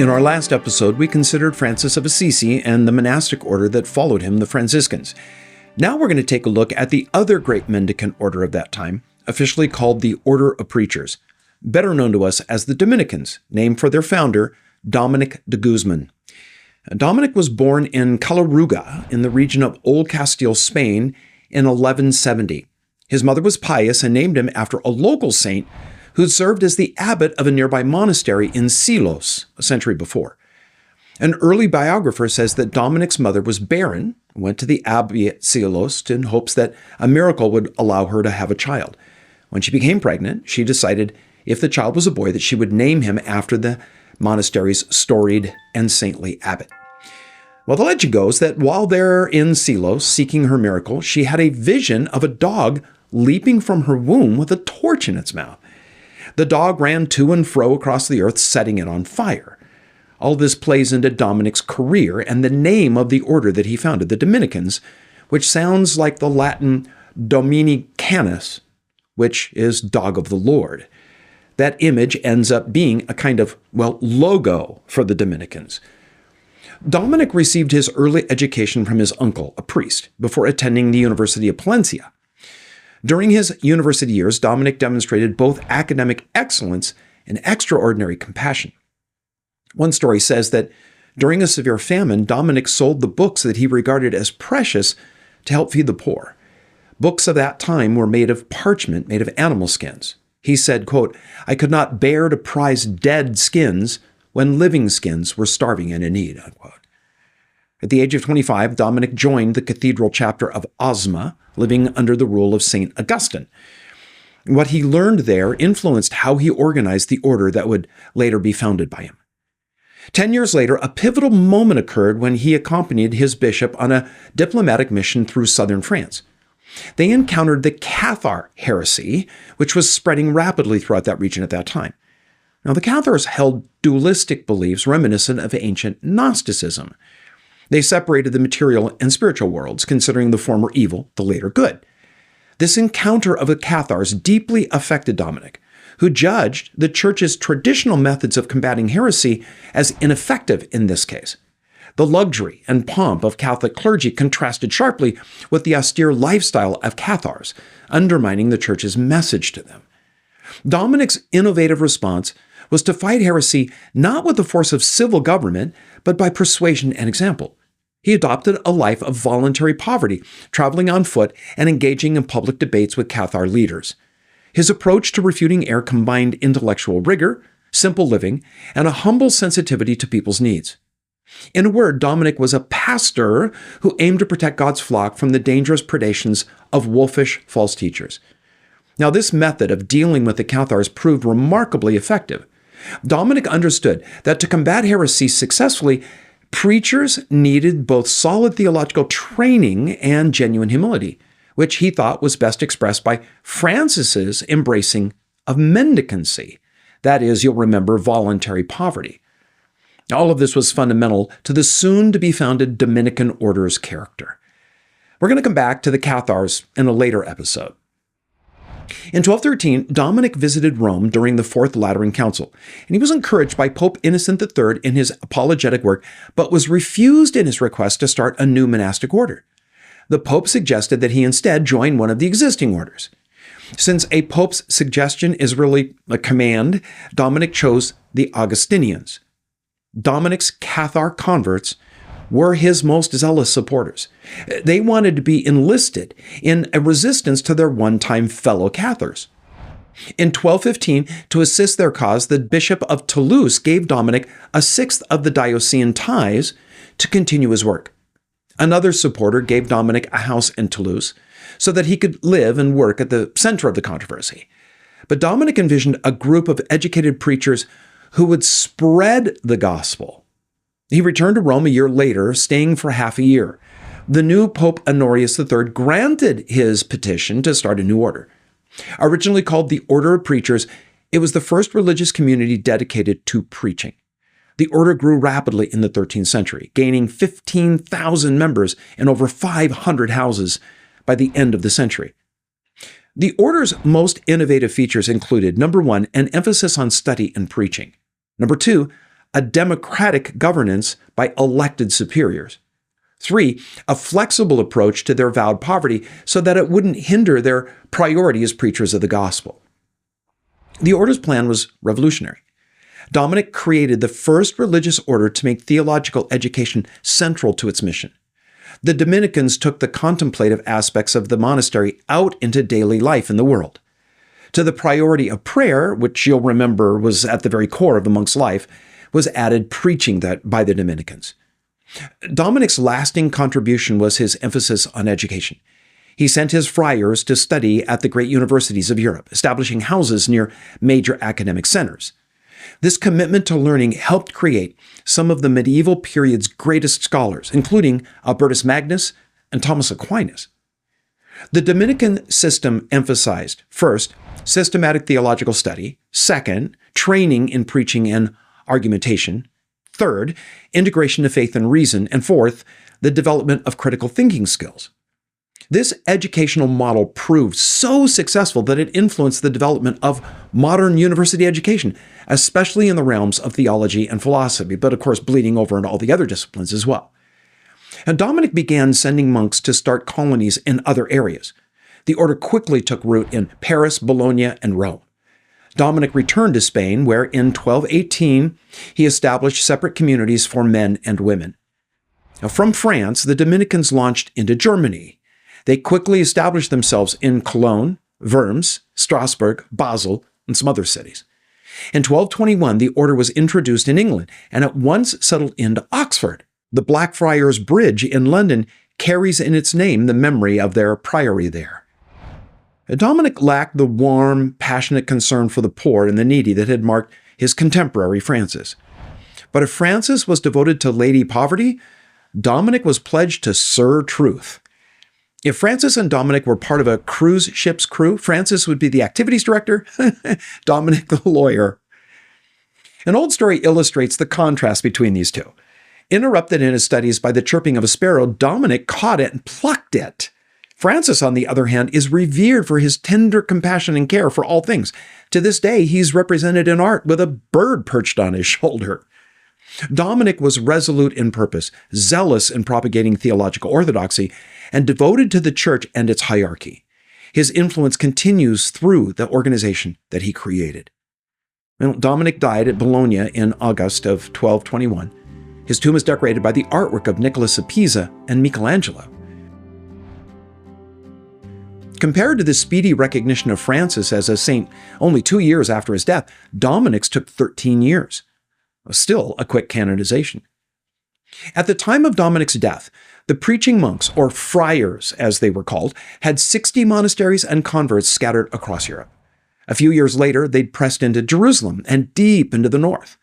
In our last episode, we considered Francis of Assisi and the monastic order that followed him, the Franciscans. Now we're going to take a look at the other great mendicant order of that time, officially called the Order of Preachers, better known to us as the Dominicans, named for their founder, Dominic de Guzman. Dominic was born in Calleruga, in the region of Old Castile, Spain, in 1170. His mother was pious and named him after a local saint who served as the abbot of a nearby monastery in 𝙒𝙗𝙗, a century before. An early biographer says that Dominic's mother was barren, went to the abbey at 𝙒𝙗𝙗 in hopes that a miracle would allow her to have a child. When she became pregnant, she decided if the child was a boy that she would name him after the monastery's storied and saintly abbot. Well, the legend goes that while there in 𝙒𝙗𝙗 seeking her miracle, she had a vision of a dog leaping from her womb with a torch in its mouth. The dog ran to and fro across the earth, setting it on fire. All this plays into Dominic's career and the name of the order that he founded, the Dominicans, which sounds like the Latin Domini Canus, which is dog of the Lord. That image ends up being a kind of, logo for the Dominicans. Dominic received his early education from his uncle, a priest, before attending the University of Palencia. During his university years, Dominic demonstrated both academic excellence and extraordinary compassion. One story says that during a severe famine, Dominic sold the books that he regarded as precious to help feed the poor. Books of that time were made of parchment, made of animal skins. He said, quote, "I could not bear to prize dead skins when living skins were starving and in need," unquote. At the age of 25, Dominic joined the cathedral chapter of Osma, living under the rule of St. Augustine. What he learned there influenced how he organized the order that would later be founded by him. 10 years later, a pivotal moment occurred when he accompanied his bishop on a diplomatic mission through southern France. They encountered the Cathar heresy, which was spreading rapidly throughout that region at that time. Now, the Cathars held dualistic beliefs reminiscent of ancient Gnosticism. They separated the material and spiritual worlds, considering the former evil, the later good. This encounter of the Cathars deeply affected Dominic, who judged the church's traditional methods of combating heresy as ineffective in this case. The luxury and pomp of Catholic clergy contrasted sharply with the austere lifestyle of Cathars, undermining the church's message to them. Dominic's innovative response was to fight heresy not with the force of civil government, but by persuasion and example. He adopted a life of voluntary poverty, traveling on foot and engaging in public debates with Cathar leaders. His approach to refuting error combined intellectual rigor, simple living, and a humble sensitivity to people's needs. In a word, Dominic was a pastor who aimed to protect God's flock from the dangerous predations of wolfish false teachers. Now, this method of dealing with the Cathars proved remarkably effective. Dominic understood that to combat heresy successfully, preachers needed both solid theological training and genuine humility, which he thought was best expressed by Francis's embracing of mendicancy. That is, you'll remember, voluntary poverty. All of this was fundamental to the soon-to-be-founded Dominican Orders character. We're going to come back to the Cathars in a later episode. In 1213, Dominic visited Rome during the Fourth Lateran Council, and he was encouraged by Pope Innocent III in his apologetic work, but was refused in his request to start a new monastic order. The Pope suggested that he instead join one of the existing orders. Since a Pope's suggestion is really a command, Dominic chose the Augustinians. Dominic's Cathar converts were his most zealous supporters. They wanted to be enlisted in a resistance to their one-time fellow Cathars. In 1215, to assist their cause, the Bishop of Toulouse gave Dominic a sixth of the diocesan tithes to continue his work. Another supporter gave Dominic a house in Toulouse so that he could live and work at the center of the controversy. But Dominic envisioned a group of educated preachers who would spread the gospel. He returned to Rome a year later, staying for half a year. The new Pope Honorius III granted his petition to start a new order. Originally called the Order of Preachers, it was the first religious community dedicated to preaching. The order grew rapidly in the 13th century, gaining 15,000 members in over 500 houses by the end of the century. The order's most innovative features included, number one, an emphasis on study and preaching. Number two, a democratic governance by elected superiors. 3, a flexible approach to their vowed poverty so that it wouldn't hinder their priority as preachers of the gospel. The order's plan was revolutionary. Dominic created the first religious order to make theological education central to its mission. The Dominicans took the contemplative aspects of the monastery out into daily life in the world. To the priority of prayer, which you'll remember was at the very core of the monk's life, was added preaching by the Dominicans. Dominic's lasting contribution was his emphasis on education. He sent his friars to study at the great universities of Europe, establishing houses near major academic centers. This commitment to learning helped create some of the medieval period's greatest scholars, including Albertus Magnus and Thomas Aquinas. The Dominican system emphasized, first, systematic theological study, second, training in preaching and argumentation, third, integration of faith and reason, and fourth, the development of critical thinking skills. This educational model proved so successful that it influenced the development of modern university education, especially in the realms of theology and philosophy, but of course bleeding over into all the other disciplines as well. And Dominic began sending monks to start colonies in other areas. The order quickly took root in Paris, Bologna, and Rome. Dominic returned to Spain, where in 1218 he established separate communities for men and women. Now, from France, the Dominicans launched into Germany. They quickly established themselves in Cologne, Worms, Strasbourg, Basel, and some other cities. In 1221, the order was introduced in England and at once settled into Oxford. The Blackfriars Bridge in London carries in its name the memory of their priory there. Dominic lacked the warm, passionate concern for the poor and the needy that had marked his contemporary Francis. But if Francis was devoted to lady poverty, Dominic was pledged to Sir Truth. If Francis and Dominic were part of a cruise ship's crew, Francis would be the activities director, Dominic the lawyer. An old story illustrates the contrast between these two. Interrupted in his studies by the chirping of a sparrow, Dominic caught it and plucked it. Francis, on the other hand, is revered for his tender compassion and care for all things. To this day, he's represented in art with a bird perched on his shoulder. Dominic was resolute in purpose, zealous in propagating theological orthodoxy, and devoted to the church and its hierarchy. His influence continues through the organization that he created. Well, Dominic died at Bologna in August of 1221. His tomb is decorated by the artwork of Nicholas of Pisa and Michelangelo. Compared to the speedy recognition of Francis as a saint only 2 years after his death, Dominic's took 13 years. Still a quick canonization. At the time of Dominic's death, the preaching monks, or friars as they were called, had 60 monasteries and converts scattered across Europe. A few years later, they'd pressed into Jerusalem and deep into the north.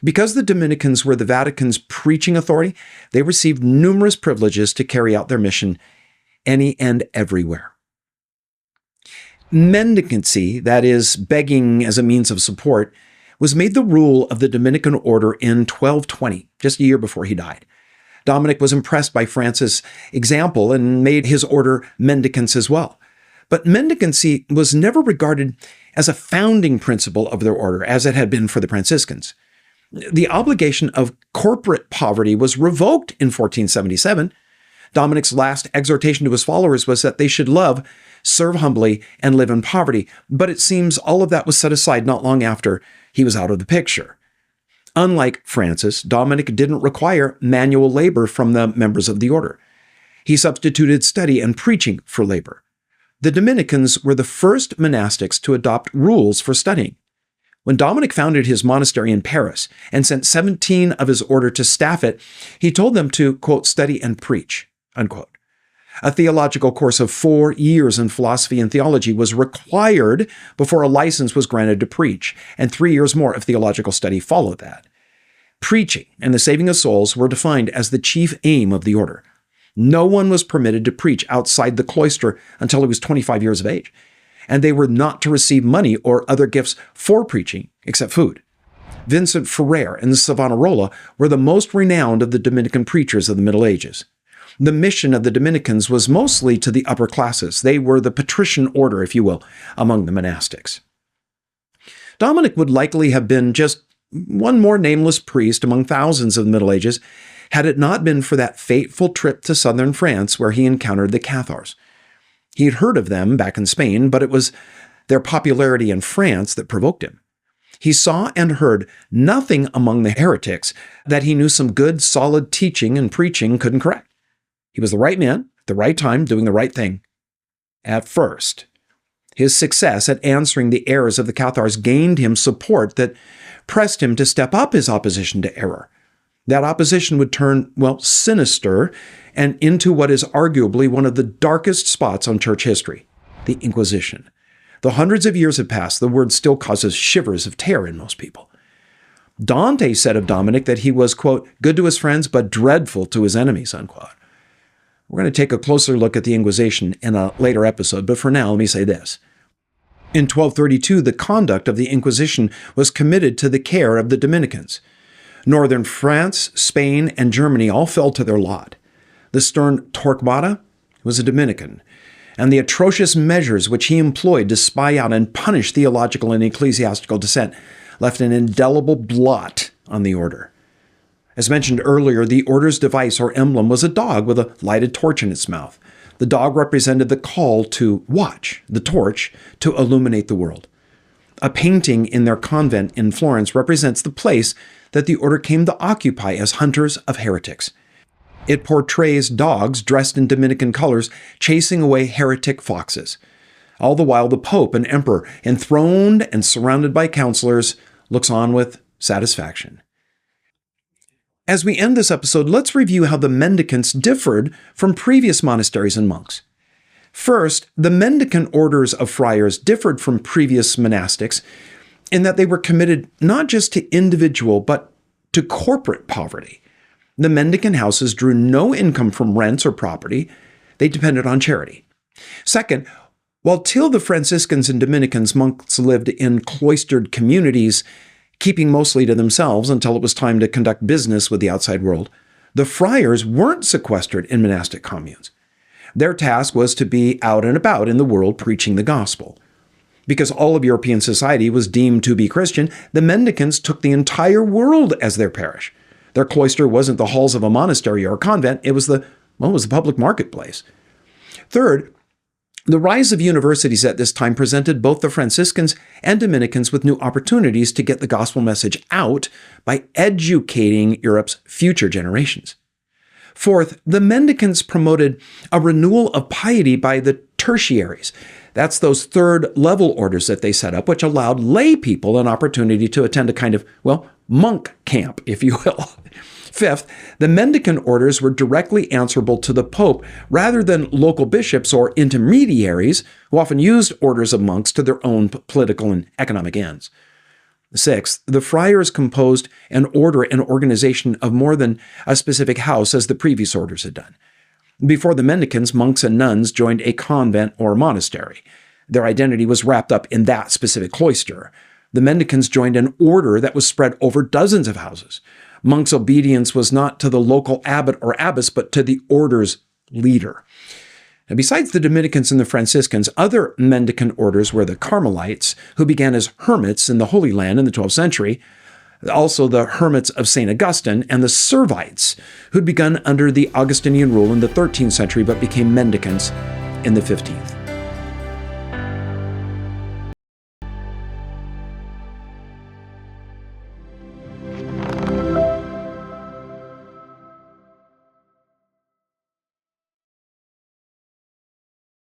Because the Dominicans were the Vatican's preaching authority, they received numerous privileges to carry out their mission any and everywhere. Mendicancy, that is, begging as a means of support, was made the rule of the Dominican order in 1220, just a year before he died. Dominic was impressed by Francis' example and made his order mendicants as well. But mendicancy was never regarded as a founding principle of their order, as it had been for the Franciscans. The obligation of corporate poverty was revoked in 1477. Dominic's last exhortation to his followers was that they should love, serve humbly, and live in poverty. But it seems all of that was set aside not long after he was out of the picture. Unlike Francis, Dominic didn't require manual labor from the members of the order. He substituted study and preaching for labor. The Dominicans were the first monastics to adopt rules for studying. When Dominic founded his monastery in Paris and sent 17 of his order to staff it, he told them to, quote, study and preach, unquote. A theological course of 4 years in philosophy and theology was required before a license was granted to preach, and 3 years more of theological study followed that. Preaching and the saving of souls were defined as the chief aim of the order. No one was permitted to preach outside the cloister until he was 25 years of age, and they were not to receive money or other gifts for preaching except food. Vincent Ferrer and Savonarola were the most renowned of the Dominican preachers of the Middle Ages. The mission of the Dominicans was mostly to the upper classes. They were the patrician order, if you will, among the monastics. Dominic would likely have been just one more nameless priest among thousands of the Middle Ages, had it not been for that fateful trip to southern France where he encountered the Cathars. He had heard of them back in Spain, but it was their popularity in France that provoked him. He saw and heard nothing among the heretics that he knew some good, solid teaching and preaching couldn't correct. He was the right man, at the right time, doing the right thing. At first, his success at answering the errors of the Cathars gained him support that pressed him to step up his opposition to error. That opposition would turn, sinister and into what is arguably one of the darkest spots on church history, the Inquisition. Though hundreds of years have passed, the word still causes shivers of terror in most people. Dante said of Dominic that he was, quote, good to his friends, but dreadful to his enemies, unquote. We're going to take a closer look at the Inquisition in a later episode, but for now, let me say this. In 1232, the conduct of the Inquisition was committed to the care of the Dominicans. Northern France, Spain, and Germany all fell to their lot. The stern 𝙒𝙗𝙪𝙧 was a Dominican, and the atrocious measures which he employed to spy out and punish theological and ecclesiastical dissent left an indelible blot on the order. As mentioned earlier, the order's device or emblem was a dog with a lighted torch in its mouth. The dog represented the call to watch, the torch, to illuminate the world. A painting in their convent in Florence represents the place that the order came to occupy as hunters of heretics. It portrays dogs dressed in Dominican colors chasing away heretic foxes. All the while, the Pope and Emperor, enthroned and surrounded by counselors, looks on with satisfaction. As we end this episode, let's review how the Mendicants differed from previous monasteries and monks. First, the Mendicant Orders of friars differed from previous monastics in that they were committed not just to individual, but to corporate poverty. The mendicant houses drew no income from rents or property. They depended on charity. Second, while till the Franciscans and Dominicans, monks lived in cloistered communities, keeping mostly to themselves until it was time to conduct business with the outside world, the friars weren't sequestered in monastic communes. Their task was to be out and about in the world preaching the gospel. Because all of European society was deemed to be Christian, the mendicants took the entire world as their parish. Their cloister wasn't the halls of a monastery or a convent, it was the public marketplace. Third, the rise of universities at this time presented both the Franciscans and Dominicans with new opportunities to get the gospel message out by educating Europe's future generations. Fourth, the Mendicants promoted a renewal of piety by the tertiaries. That's those third-level orders that they set up, which allowed lay people an opportunity to attend a kind of, monk camp, if you will. Fifth, the Mendicant Orders were directly answerable to the Pope rather than local bishops or intermediaries who often used orders of monks to their own political and economic ends. Sixth, the friars composed an order and organization of more than a specific house as the previous orders had done. Before the Mendicants, monks and nuns joined a convent or monastery. Their identity was wrapped up in that specific cloister. The Mendicants joined an order that was spread over dozens of houses. Monks' obedience was not to the local abbot or abbess, but to the order's leader. Now, besides the Dominicans and the Franciscans, other mendicant orders were the Carmelites, who began as hermits in the Holy Land in the 12th century, also the hermits of St. Augustine, and the Servites, who'd begun under the Augustinian rule in the 13th century but became mendicants in the 15th.